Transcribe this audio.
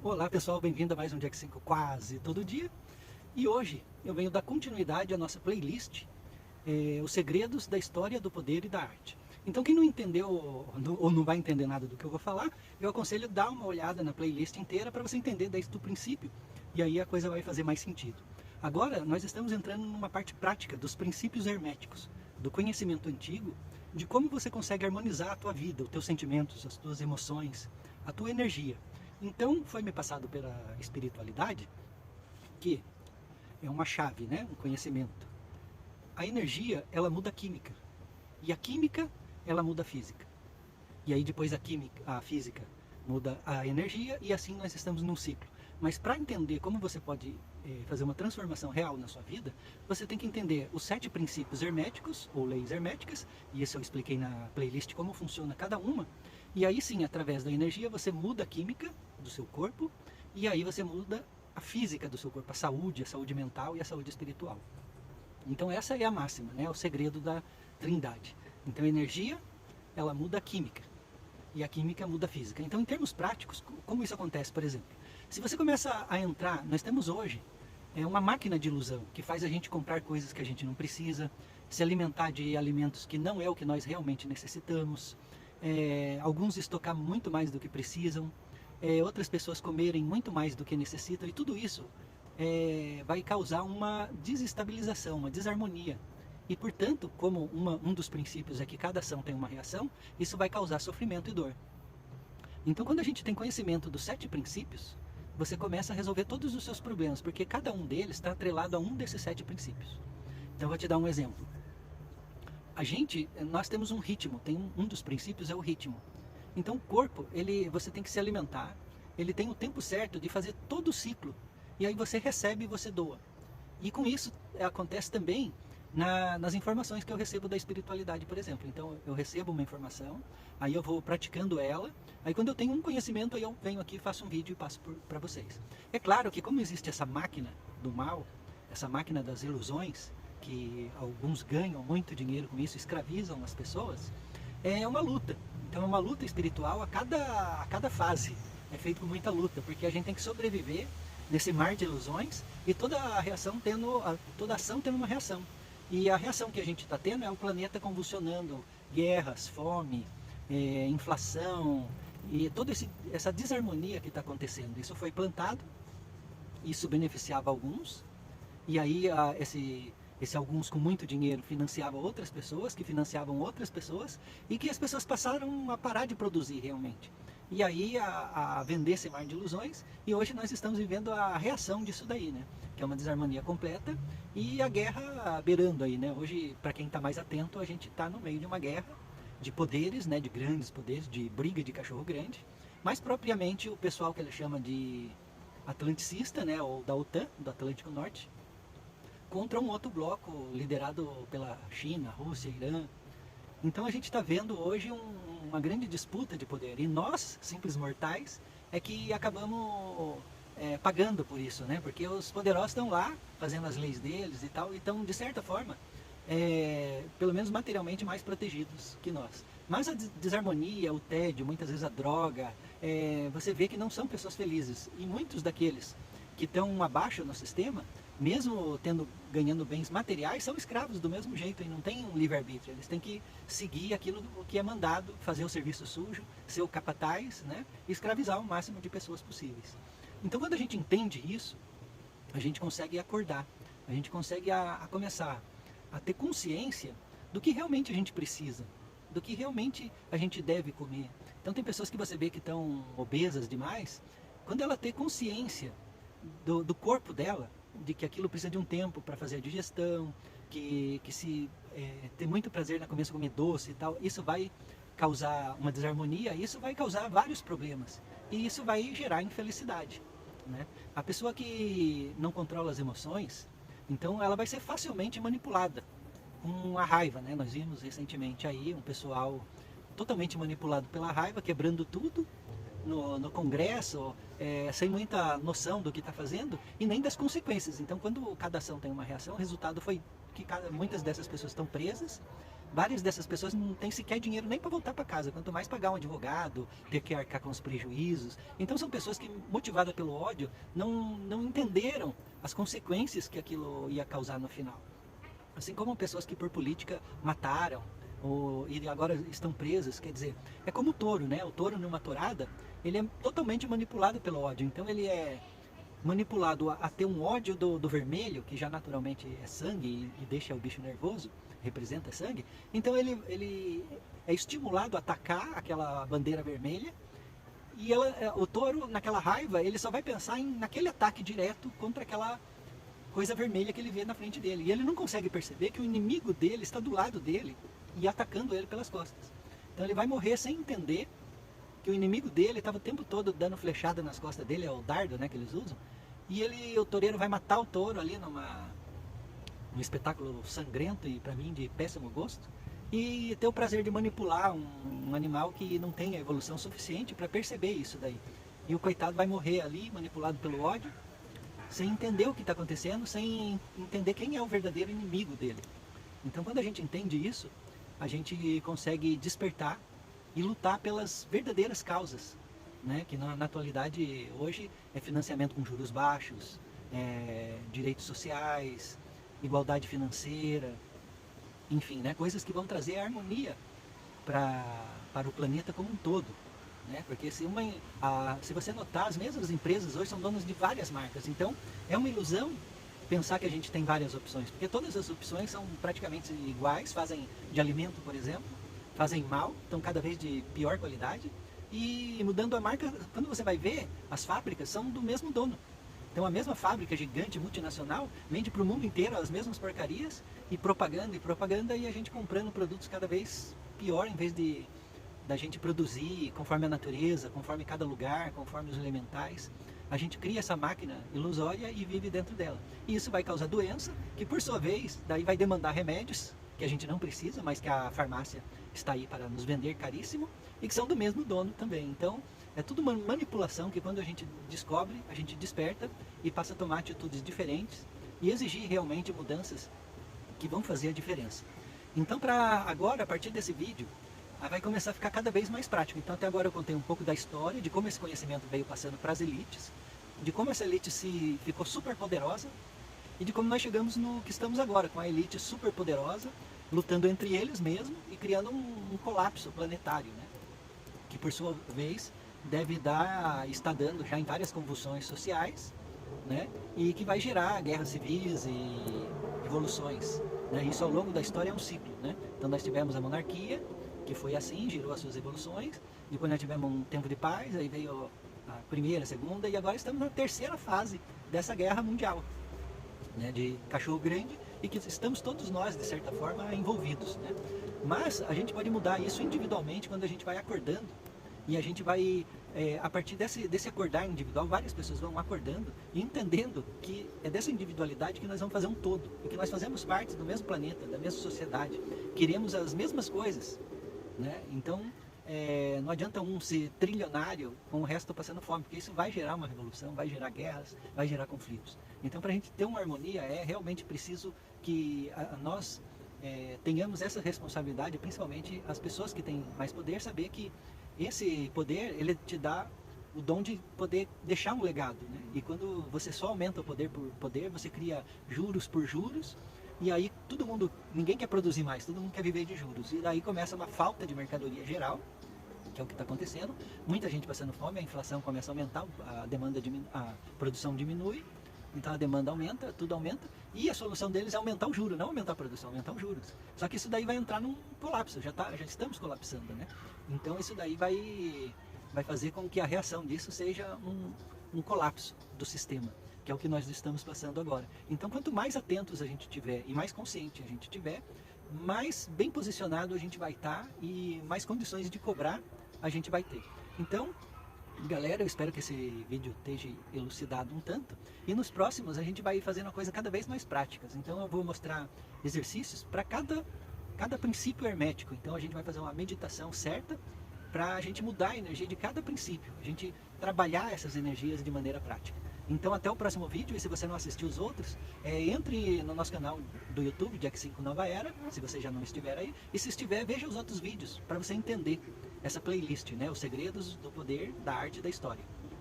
Olá pessoal, bem-vindo a mais um Jack 5 quase todo dia. E hoje eu venho dar continuidade à nossa playlist, Os Segredos da História, do Poder e da Arte. Então quem não entendeu ou não vai entender nada do que eu vou falar, eu aconselho dar uma olhada na playlist inteira para você entender desde o princípio, e aí a coisa vai fazer mais sentido. Agora nós estamos entrando numa parte prática dos princípios herméticos, do conhecimento antigo, de como você consegue harmonizar a tua vida, os teus sentimentos, as tuas emoções, a tua energia. Então foi me passado pela espiritualidade que é uma chave, né? Um conhecimento. A energia, ela muda a química. E a química, ela muda a física. E aí depois a física muda a energia e assim nós estamos num ciclo. Mas para entender como você pode fazer uma transformação real na sua vida, você tem que entender os 7 princípios herméticos, ou leis herméticas, e isso eu expliquei na playlist como funciona cada uma. E aí sim, através da energia, você muda a química do seu corpo, e aí você muda a física do seu corpo, a saúde mental e a saúde espiritual. Então essa é a máxima, né? O segredo da trindade. Então a energia, ela muda a química. E a química muda a física. Então, em termos práticos, como isso acontece, por exemplo? Se você começa a entrar, nós temos hoje uma máquina de ilusão que faz a gente comprar coisas que a gente não precisa, se alimentar de alimentos que não é o que nós realmente necessitamos, alguns estocar muito mais do que precisam, outras pessoas comerem muito mais do que necessitam, e tudo isso vai causar uma desestabilização, uma desarmonia. E, portanto, como um dos princípios é que cada ação tem uma reação, isso vai causar sofrimento e dor. Então, quando a gente tem conhecimento dos 7 princípios, você começa a resolver todos os seus problemas, porque cada um deles está atrelado a um desses 7 princípios. Então, eu vou te dar um exemplo. Nós temos um ritmo, um dos princípios é o ritmo. Então, o corpo, você tem que se alimentar, ele tem o tempo certo de fazer todo o ciclo, e aí você recebe e você doa. E com isso acontece também nas informações que eu recebo da espiritualidade, por exemplo. Então eu recebo uma informação, aí eu vou praticando ela, aí quando eu tenho um conhecimento, aí eu venho aqui, faço um vídeo e passo para vocês. É claro que como existe essa máquina do mal, essa máquina das ilusões, que alguns ganham muito dinheiro com isso, escravizam as pessoas, é uma luta. Então é uma luta espiritual a cada fase. É feito com muita luta, porque a gente tem que sobreviver nesse mar de ilusões e toda ação tendo uma reação. E a reação que a gente está tendo é o planeta convulsionando, guerras, fome, inflação e toda essa desarmonia que está acontecendo. Isso foi plantado, isso beneficiava alguns, e aí esse alguns com muito dinheiro financiava outras pessoas, que financiavam outras pessoas, e que as pessoas passaram a parar de produzir realmente. E aí a vender esse mar de ilusões, e hoje nós estamos vivendo a reação disso daí, né? Que é uma desarmonia completa e a guerra beirando aí, né? Hoje, para quem está mais atento, a gente está no meio de uma guerra de poderes, né? De grandes poderes, de briga de cachorro grande, mais propriamente o pessoal que ele chama de atlanticista, né? Ou da OTAN, do Atlântico Norte, contra um outro bloco liderado pela China, Rússia, Irã. Então a gente está vendo hoje uma grande disputa de poder, e nós, simples mortais, é que acabamos pagando por isso, né? Porque os poderosos estão lá fazendo as leis deles e tal, e estão de certa forma, pelo menos materialmente, mais protegidos que nós. Mas a desarmonia, o tédio, muitas vezes a droga, você vê que não são pessoas felizes, e muitos daqueles que estão abaixo no sistema, mesmo ganhando bens materiais, são escravos do mesmo jeito e não tem um livre-arbítrio. Eles têm que seguir aquilo que é mandado, fazer o serviço sujo, ser o capataz, né? E escravizar o máximo de pessoas possíveis. Então, quando a gente entende isso, a gente consegue acordar, a gente consegue começar a ter consciência do que realmente a gente precisa, do que realmente a gente deve comer. Então, tem pessoas que você vê que estão obesas demais, quando ela ter consciência do corpo dela, de que aquilo precisa de um tempo para fazer a digestão, que se ter muito prazer na começo comer doce e tal, isso vai causar uma desarmonia, isso vai causar vários problemas, e isso vai gerar infelicidade, né? A pessoa que não controla as emoções, então ela vai ser facilmente manipulada com a raiva, né? Nós vimos recentemente aí um pessoal totalmente manipulado pela raiva, quebrando tudo no Congresso, sem muita noção do que está fazendo e nem das consequências. Então, quando cada ação tem uma reação, o resultado foi que muitas dessas pessoas estão presas, várias dessas pessoas não têm sequer dinheiro nem para voltar para casa, quanto mais pagar um advogado, ter que arcar com os prejuízos. Então são pessoas que, motivadas pelo ódio, não entenderam as consequências que aquilo ia causar no final. Assim como pessoas que por política mataram e agora estão presas, quer dizer, é como o touro, né? O touro numa tourada, ele é totalmente manipulado pelo ódio, então ele é manipulado a ter um ódio do vermelho, que já naturalmente é sangue e deixa o bicho nervoso, representa sangue, então ele é estimulado a atacar aquela bandeira vermelha, e o touro, naquela raiva, ele só vai pensar naquele ataque direto contra aquela coisa vermelha que ele vê na frente dele. E ele não consegue perceber que o inimigo dele está do lado dele e atacando ele pelas costas. Então ele vai morrer sem entender que o inimigo dele estava o tempo todo dando flechada nas costas dele, é o dardo, né, que eles usam. E o toureiro vai matar o touro ali num espetáculo sangrento e para mim de péssimo gosto, e ter o prazer de manipular um animal que não tem a evolução suficiente para perceber isso daí. E o coitado vai morrer ali, manipulado pelo ódio, sem entender o que está acontecendo, sem entender quem é o verdadeiro inimigo dele. Então quando a gente entende isso, a gente consegue despertar e lutar pelas verdadeiras causas, né? Que na atualidade hoje é financiamento com juros baixos, direitos sociais, igualdade financeira, enfim, né? Coisas que vão trazer harmonia para o planeta como um todo. Né? Porque se você notar, as mesmas empresas hoje são donas de várias marcas, então é uma ilusão pensar que a gente tem várias opções, porque todas as opções são praticamente iguais, fazem de alimento, por exemplo, fazem mal, estão cada vez de pior qualidade, e mudando a marca, quando você vai ver, as fábricas são do mesmo dono. Então a mesma fábrica gigante, multinacional, vende para o mundo inteiro as mesmas porcarias, e propaganda, e a gente comprando produtos cada vez pior, em vez da gente produzir conforme a natureza, conforme cada lugar, conforme os elementais. A gente cria essa máquina ilusória e vive dentro dela. E isso vai causar doença, que por sua vez, daí vai demandar remédios, que a gente não precisa, mas que a farmácia está aí para nos vender caríssimo, e que são do mesmo dono também. Então, é tudo uma manipulação que quando a gente descobre, a gente desperta e passa a tomar atitudes diferentes e exigir realmente mudanças que vão fazer a diferença. Então, para agora, a partir desse vídeo, vai começar a ficar cada vez mais prático. Então até agora eu contei um pouco da história, de como esse conhecimento veio passando para as elites, de como essa elite ficou super poderosa e de como nós chegamos no que estamos agora, com a elite super poderosa, lutando entre eles mesmos e criando um colapso planetário, né? Que por sua vez está dando já em várias convulsões sociais, né? E que vai gerar guerras civis e revoluções, né? Isso ao longo da história é um ciclo, né? Então nós tivemos a monarquia, que foi assim, gerou as suas evoluções, depois nós tivemos um tempo de paz, aí veio a primeira, a segunda, e agora estamos na terceira fase dessa guerra mundial, né, de cachorro grande, e que estamos todos nós, de certa forma, envolvidos, né? Mas a gente pode mudar isso individualmente quando a gente vai acordando, e a gente vai, a partir desse acordar individual, várias pessoas vão acordando e entendendo que é dessa individualidade que nós vamos fazer um todo, e que nós fazemos parte do mesmo planeta, da mesma sociedade, queremos as mesmas coisas, né? Então não adianta um ser trilionário com o resto passando fome, porque isso vai gerar uma revolução, vai gerar guerras, vai gerar conflitos. Então para a gente ter uma harmonia é realmente preciso que nós tenhamos essa responsabilidade, principalmente as pessoas que têm mais poder, saber que esse poder ele te dá o dom de poder deixar um legado, né? E quando você só aumenta o poder por poder, você cria juros por juros. E aí ninguém quer produzir mais, todo mundo quer viver de juros. E daí começa uma falta de mercadoria geral, que é o que está acontecendo. Muita gente passando fome, a inflação começa a aumentar, a produção diminui, então a demanda aumenta, tudo aumenta. E a solução deles é aumentar o juro, não aumentar a produção, aumentar os juros. Só que isso daí vai entrar num colapso, já estamos colapsando, né? Então isso daí vai fazer com que a reação disso seja um colapso do sistema, que é o que nós estamos passando agora. Então, quanto mais atentos a gente tiver e mais consciente a gente tiver, mais bem posicionado a gente vai estar e mais condições de cobrar a gente vai ter. Então, galera, eu espero que esse vídeo esteja elucidado um tanto. E nos próximos a gente vai fazendo a coisa cada vez mais práticas. Então, eu vou mostrar exercícios para cada princípio hermético. Então, a gente vai fazer uma meditação certa para a gente mudar a energia de cada princípio, a gente trabalhar essas energias de maneira prática. Então até o próximo vídeo, e se você não assistiu os outros, entre no nosso canal do YouTube, Jack 5 Nova Era, se você já não estiver aí, e se estiver, veja os outros vídeos, para você entender essa playlist, né? Os segredos do poder da arte e da história.